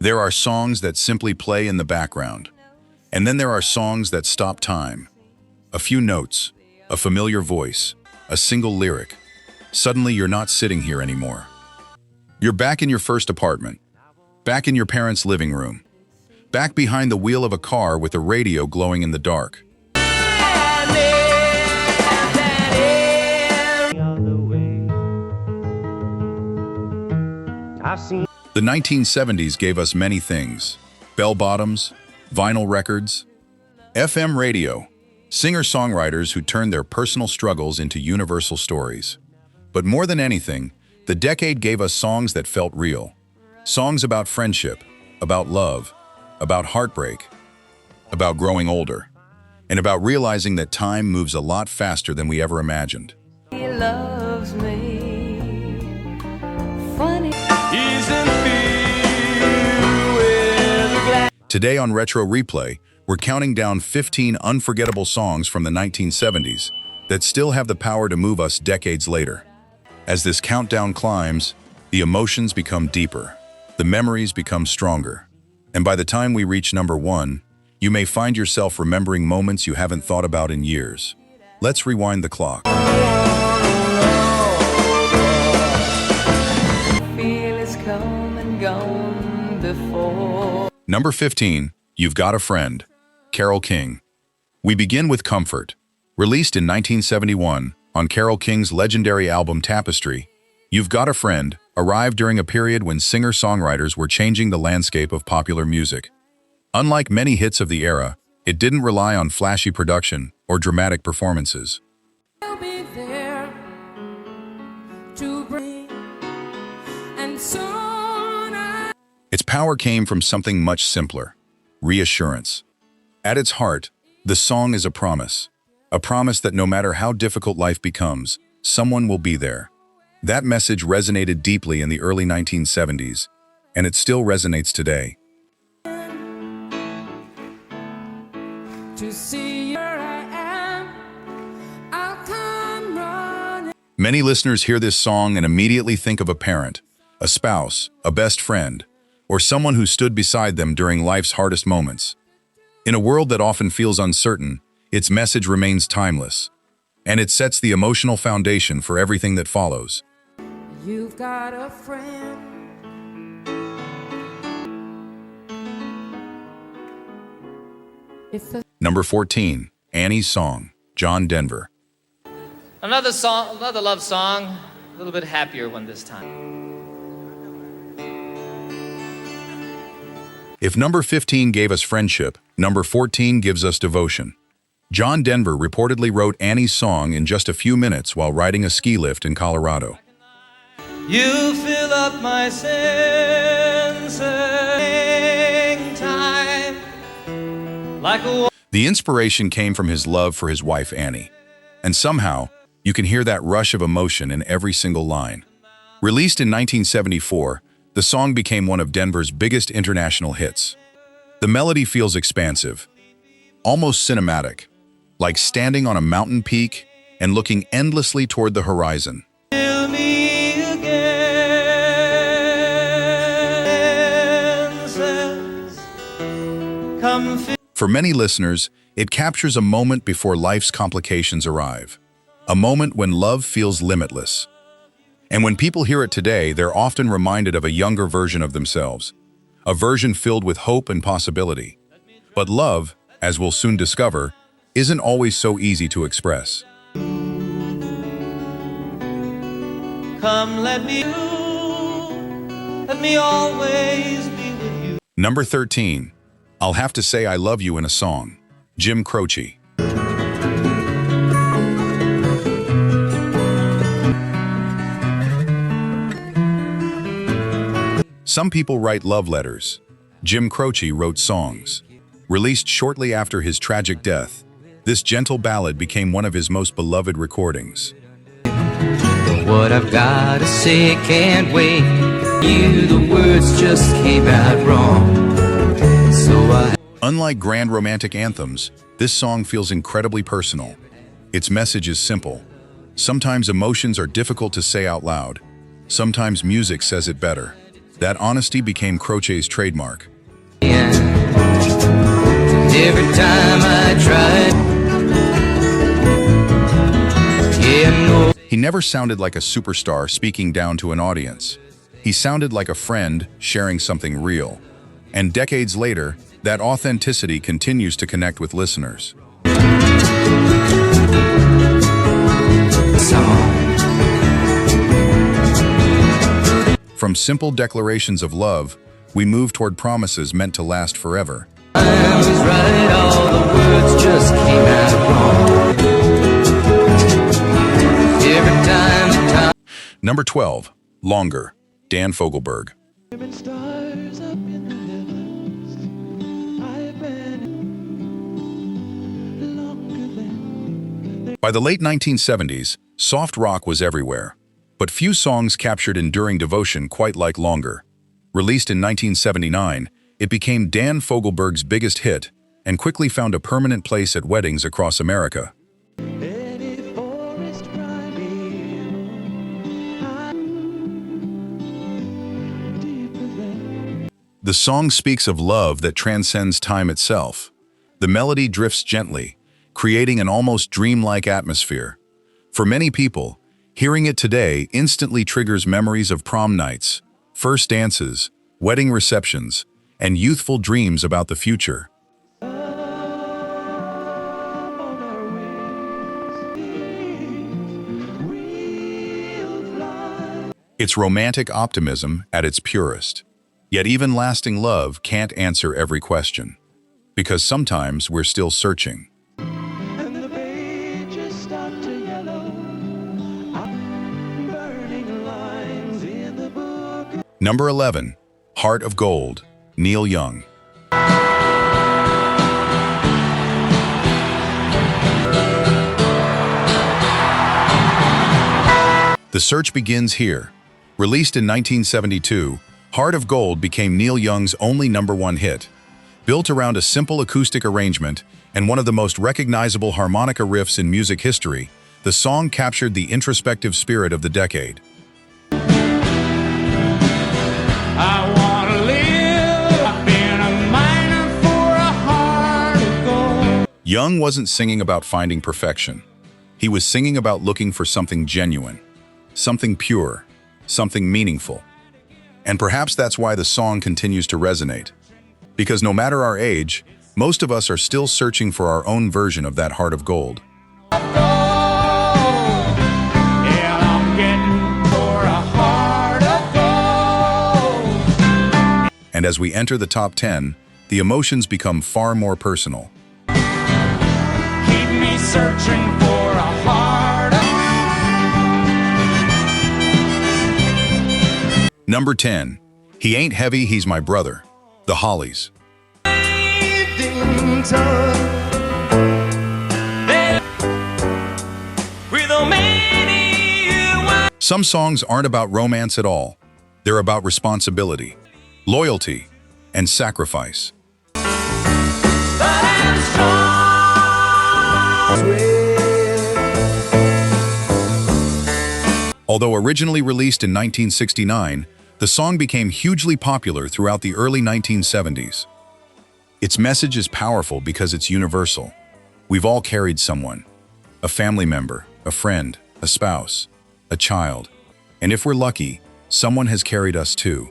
There are songs that simply play in the background. And then there are songs that stop time. A few notes, a familiar voice, a single lyric. Suddenly you're not sitting here anymore. You're back in your first apartment, back in your parents' living room, back behind the wheel of a car with a radio glowing in the dark. The 1970s gave us many things: bell-bottoms, vinyl records, FM radio, singer-songwriters who turned their personal struggles into universal stories. But more than anything, the decade gave us songs that felt real. Songs about friendship, about love, about heartbreak, about growing older, and about realizing that time moves a lot faster than we ever imagined. He loves me. Funny. Today on Retro Replay, we're counting down 15 unforgettable songs from the 1970s that still have the power to move us decades later. As this countdown climbs, the emotions become deeper, the memories become stronger, and by the time we reach number 1, you may find yourself remembering moments you haven't thought about in years. Let's rewind the clock. Feel it's come and gone before. Number 15, You've Got a Friend, Carole King. We begin with Comfort. Released in 1971 on Carole King's legendary album Tapestry, You've Got a Friend arrived during a period when singer-songwriters were changing the landscape of popular music. Unlike many hits of the era, it didn't rely on flashy production or dramatic performances. I'll be there to bring, and soon Its power came from something much simpler: reassurance. At its heart, the song is a promise that no matter how difficult life becomes, someone will be there. That message resonated deeply in the early 1970s, and it still resonates today. to see where I am, I'll come running. Many listeners hear this song and immediately think of a parent, a spouse, a best friend, or someone who stood beside them during life's hardest moments. In a world that often feels uncertain, its message remains timeless, and it sets the emotional foundation for everything that follows. You've got a friend. Number 14, Annie's Song, John Denver. Another song, another love song, a little bit happier one this time. If number 15 gave us friendship, number 14 gives us devotion. John Denver reportedly wrote Annie's Song in just a few minutes while riding a ski lift in Colorado. You fill up my senses time like a The inspiration came from his love for his wife Annie, and somehow you can hear that rush of emotion in every single line. Released in 1974, the song became one of Denver's biggest international hits. The melody feels expansive, almost cinematic, like standing on a mountain peak and looking endlessly toward the horizon. Fill me again, says, come fill. For many listeners, it captures a moment before life's complications arrive, a moment when love feels limitless. And when people hear it today, they're often reminded of a younger version of themselves, a version filled with hope and possibility. But love, as we'll soon discover, isn't always so easy to express. Come let me always be with you. Number 13, I'll Have to Say I Love You in a Song, Jim Croce. Some people write love letters. Jim Croce wrote songs. Released shortly after his tragic death, this gentle ballad became one of his most beloved recordings. What I've got to say can't wait. You, the words just came out wrong. Unlike grand romantic anthems, this song feels incredibly personal. Its message is simple. Sometimes emotions are difficult to say out loud. Sometimes music says it better. That honesty became Croce's trademark. And every time I tried, yeah, no. He never sounded like a superstar speaking down to an audience. He sounded like a friend sharing something real. And decades later, that authenticity continues to connect with listeners. From simple declarations of love, we move toward promises meant to last forever. I was right, all the words just came out wrong. Every time. Number 12, Longer, Dan Fogelberg. By the late 1970s, soft rock was everywhere, but few songs captured enduring devotion quite like Longer. Released in 1979, it became Dan Fogelberg's biggest hit and quickly found a permanent place at weddings across America. The song speaks of love that transcends time itself. The melody drifts gently, creating an almost dreamlike atmosphere. For many people, hearing it today instantly triggers memories of prom nights, first dances, wedding receptions, and youthful dreams about the future. It's romantic optimism at its purest. Yet even lasting love can't answer every question, because sometimes we're still searching. Number 11, Heart of Gold, Neil Young. The search begins here. Released in 1972, Heart of Gold became Neil Young's only #1 hit. Built around a simple acoustic arrangement and one of the most recognizable harmonica riffs in music history, the song captured the introspective spirit of the decade. I wanna live, I've been a miner for a heart of gold. Young wasn't singing about finding perfection. He was singing about looking for something genuine, something pure, something meaningful. And perhaps that's why the song continues to resonate. Because no matter our age, most of us are still searching for our own version of that heart of gold. And as we enter the top 10, the emotions become far more personal. Keep me searching for a heart of Number 10, He Ain't Heavy, He's My Brother, the Hollies. Some songs aren't about romance at all. They're about responsibility, loyalty, and sacrifice. Although originally released in 1969, the song became hugely popular throughout the early 1970s. Its message is powerful because it's universal. We've all carried someone, a family member, a friend, a spouse, a child, and if we're lucky, someone has carried us too.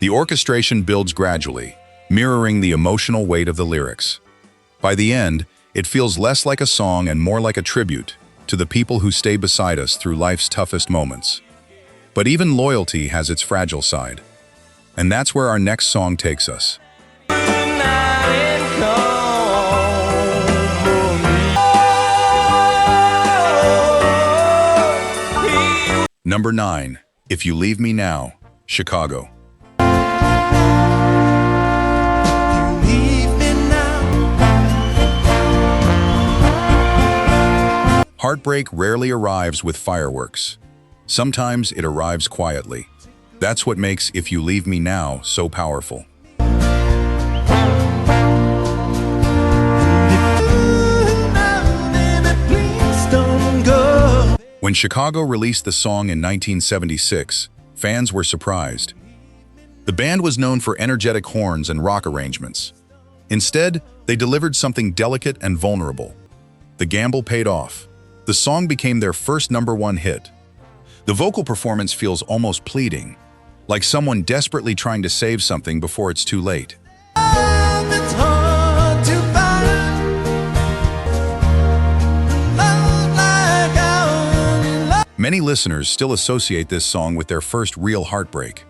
The orchestration builds gradually, mirroring the emotional weight of the lyrics. By the end, it feels less like a song and more like a tribute to the people who stay beside us through life's toughest moments. But even loyalty has its fragile side. And that's where our next song takes us. Number 9, If You Leave Me Now, Chicago. Heartbreak rarely arrives with fireworks. Sometimes it arrives quietly. That's what makes If You Leave Me Now so powerful. When Chicago released the song in 1976, fans were surprised. The band was known for energetic horns and rock arrangements. Instead, they delivered something delicate and vulnerable. The gamble paid off. The song became their first #1 hit. The vocal performance feels almost pleading, like someone desperately trying to save something before it's too late. Many listeners still associate this song with their first real heartbreak,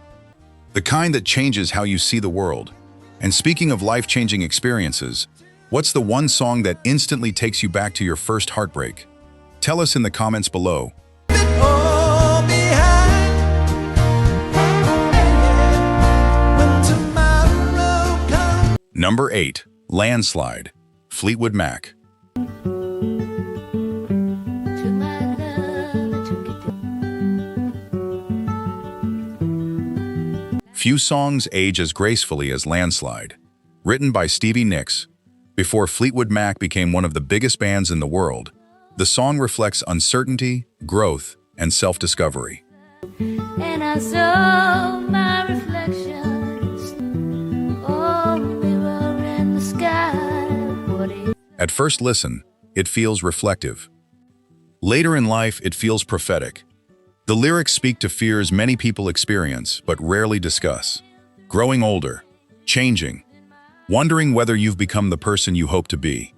the kind that changes how you see the world. And speaking of life-changing experiences, what's the one song that instantly takes you back to your first heartbreak? Tell us in the comments below. Number 8. Landslide, Fleetwood Mac. Few songs age as gracefully as Landslide. Written by Stevie Nicks, before Fleetwood Mac became one of the biggest bands in the world, the song reflects uncertainty, growth, and self-discovery. And I saw my reflections, oh, mirror in the sky. At first listen, it feels reflective. Later in life, it feels prophetic. The lyrics speak to fears many people experience but rarely discuss. Growing older, changing, wondering whether you've become the person you hope to be.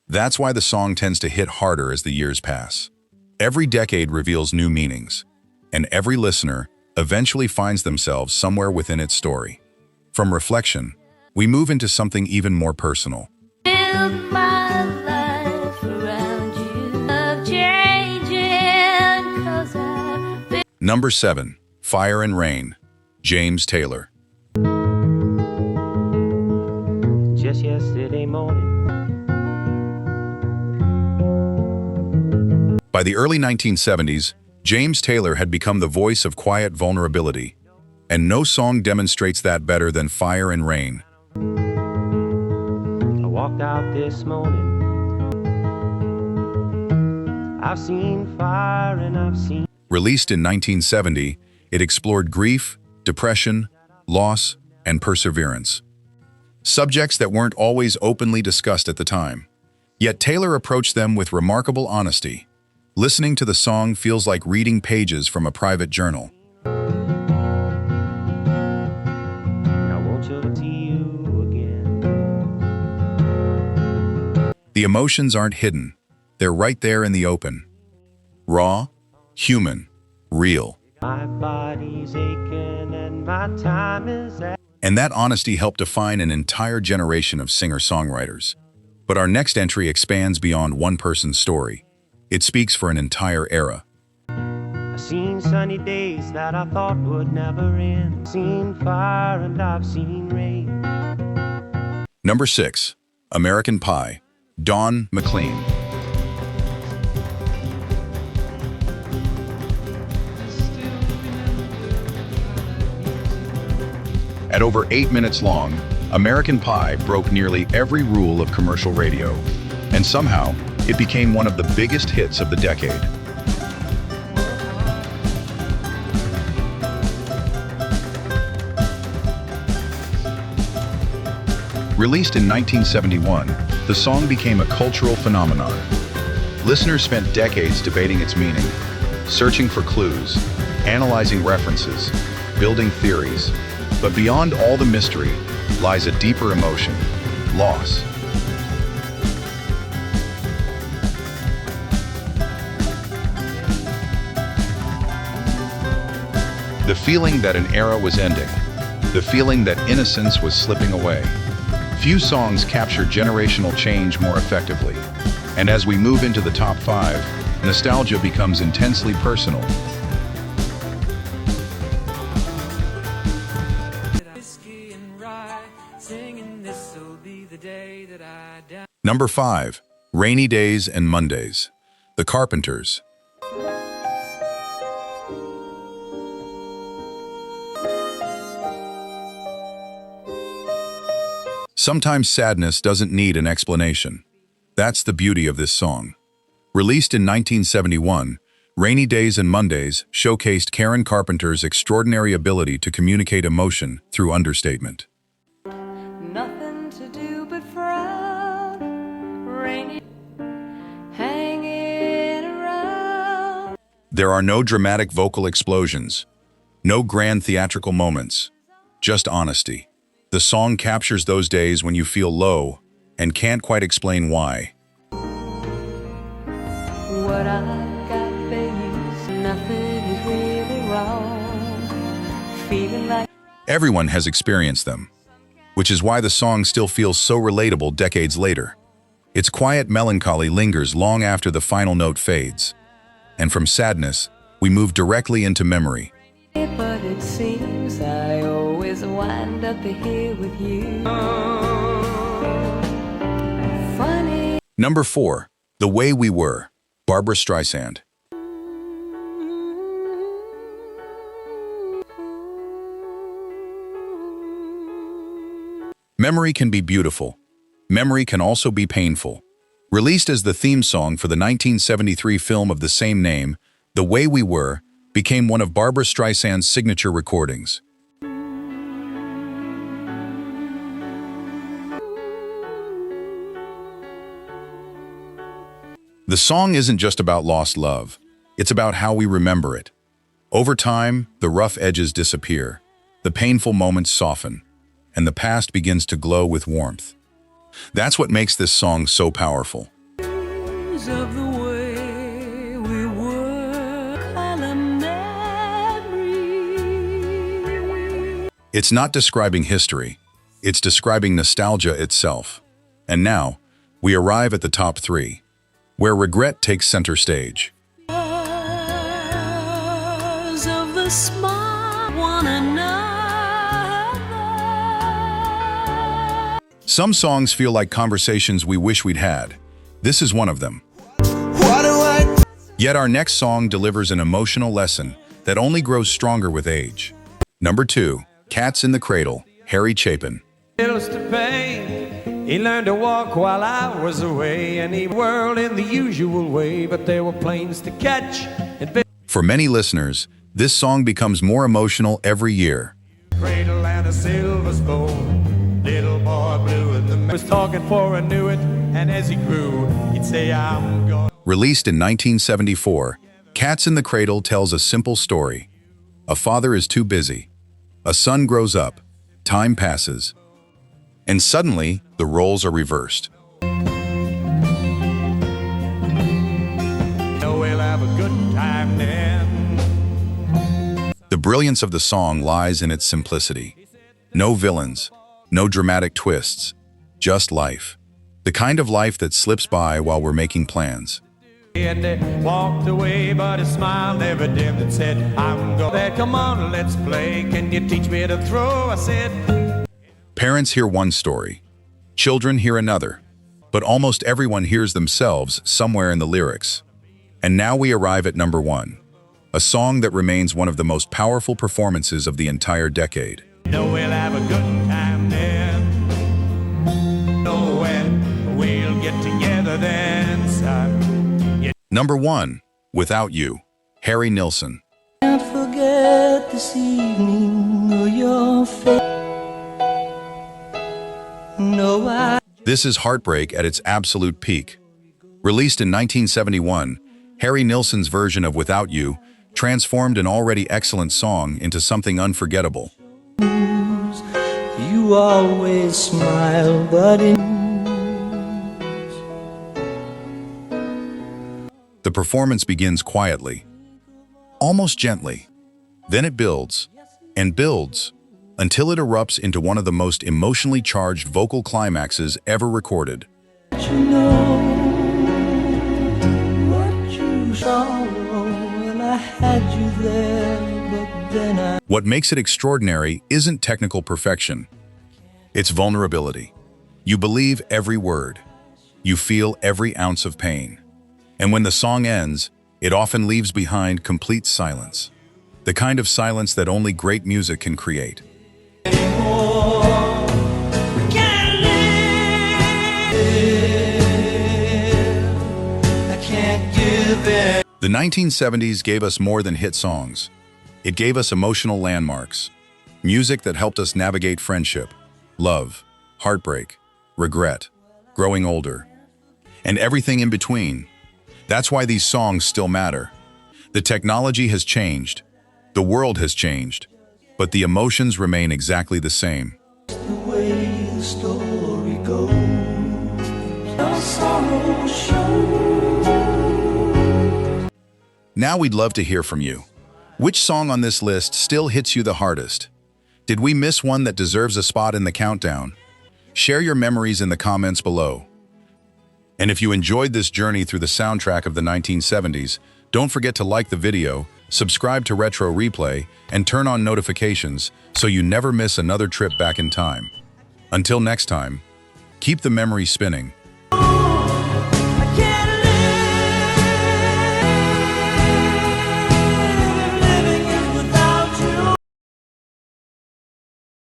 That's why the song tends to hit harder as the years pass. Every decade reveals new meanings, and every listener eventually finds themselves somewhere within its story. From reflection, we move into something even more personal. Build my life around you, of changing, 'cause I've been. Number 7. Fire and Rain, James Taylor. Just yesterday morning. By the early 1970s, James Taylor had become the voice of quiet vulnerability, and no song demonstrates that better than Fire and Rain. I walked out this morning. I've seen fire and I've seen. Released in 1970, it explored grief, depression, loss, and perseverance. Subjects that weren't always openly discussed at the time. Yet Taylor approached them with remarkable honesty. Listening to the song feels like reading pages from a private journal. I want you to see you again. The emotions aren't hidden. They're right there in the open. Raw, human, real. My body's aching and my time is at. And that honesty helped define an entire generation of singer-songwriters. But our next entry expands beyond one person's story. It speaks for an entire era. I've seen sunny days that I thought would never end. I've seen fire and I've seen rain. Number 6. American Pie, Don McLean. At over 8 minutes long, American Pie broke nearly every rule of commercial radio, and somehow, it became one of the biggest hits of the decade. Released in 1971, the song became a cultural phenomenon. Listeners spent decades debating its meaning, searching for clues, analyzing references, building theories. But beyond all the mystery lies a deeper emotion: loss. The feeling that an era was ending. The feeling that innocence was slipping away. Few songs capture generational change more effectively. And as we move into the top 5, nostalgia becomes intensely personal. Number 5. Rainy Days and Mondays, The Carpenters. Sometimes sadness doesn't need an explanation. That's the beauty of this song. Released in 1971, Rainy Days and Mondays showcased Karen Carpenter's extraordinary ability to communicate emotion through understatement. Nothing to do but frown, rainy, hanging around. There are no dramatic vocal explosions, no grand theatrical moments, just honesty. The song captures those days when you feel low and can't quite explain why. What I got, baby, nothing is really wrong. Feeling like Everyone has experienced them, which is why the song still feels so relatable decades later. Its quiet melancholy lingers long after the final note fades. And from sadness, we move directly into memory. but it seems I always wind up here with you. Funny. Number 4. The Way We Were, Barbra Streisand. Memory can be beautiful. Memory can also be painful. Released as the theme song for the 1973 film of the same name, The Way We Were became one of Barbra Streisand's signature recordings. The song isn't just about lost love. It's about how we remember it. Over time, the rough edges disappear, the painful moments soften, and the past begins to glow with warmth. That's what makes this song so powerful. Of the way we were, color memory. It's not describing history, it's describing nostalgia itself. And now, we arrive at the top 3, where regret takes center stage. Of the smart one another. Some songs feel like conversations we wish we'd had. This is one of them. Yet our next song delivers an emotional lesson that only grows stronger with age. Number 2, Cats in the Cradle, Harry Chapin. Bills to pay. He learned to walk while I was away, and he whirled in the usual way, but there were planes to catch. For many listeners, this song becomes more emotional every year. Cradle and a silver spoon. Little boy blue in the was talking for I knew it, and as he grew, he'd say, I'm gone. Released in 1974, Cats in the Cradle tells a simple story. A father is too busy. A son grows up. Time passes. And suddenly, the roles are reversed. No, we'll have a good time then. The brilliance of the song lies in its simplicity. No villains, no dramatic twists, just life. The kind of life that slips by while we're making plans. And they walked away, but his smile never dimmed and said, I'm going. Come on, let's play. Can you teach me to throw? I said. Parents hear one story. Children hear another. But almost everyone hears themselves somewhere in the lyrics. And now we arrive at number 1. A song that remains one of the most powerful performances of the entire decade. No, we'll have a good time then. No, when we'll get together then, son. Number 1, Without You, Harry Nilsson. Can't forget this evening or your face. No, This is heartbreak at its absolute peak. Released in 1971, Harry Nilsson's version of Without You transformed an already excellent song into something unforgettable. You always smile, but The performance begins quietly, almost gently. Then it builds and builds until it erupts into one of the most emotionally charged vocal climaxes ever recorded. you know what you saw when I had you there, but then What makes it extraordinary isn't technical perfection. It's vulnerability. You believe every word. You feel every ounce of pain. And when the song ends, it often leaves behind complete silence. The kind of silence that only great music can create. we can't live The 1970s gave us more than hit songs. It gave us emotional landmarks. Music that helped us navigate friendship, love, heartbreak, regret, growing older, and everything in between. That's why these songs still matter. The technology has changed. The world has changed. But the emotions remain exactly the same. The way the story goes, our sorrow shows. Now we'd love to hear from you. Which song on this list still hits you the hardest? Did we miss one that deserves a spot in the countdown? Share your memories in the comments below. And if you enjoyed this journey through the soundtrack of the 1970s, don't forget to like the video, subscribe to Retro Replay, and turn on notifications so you never miss another trip back in time. Until next time, keep the memories spinning.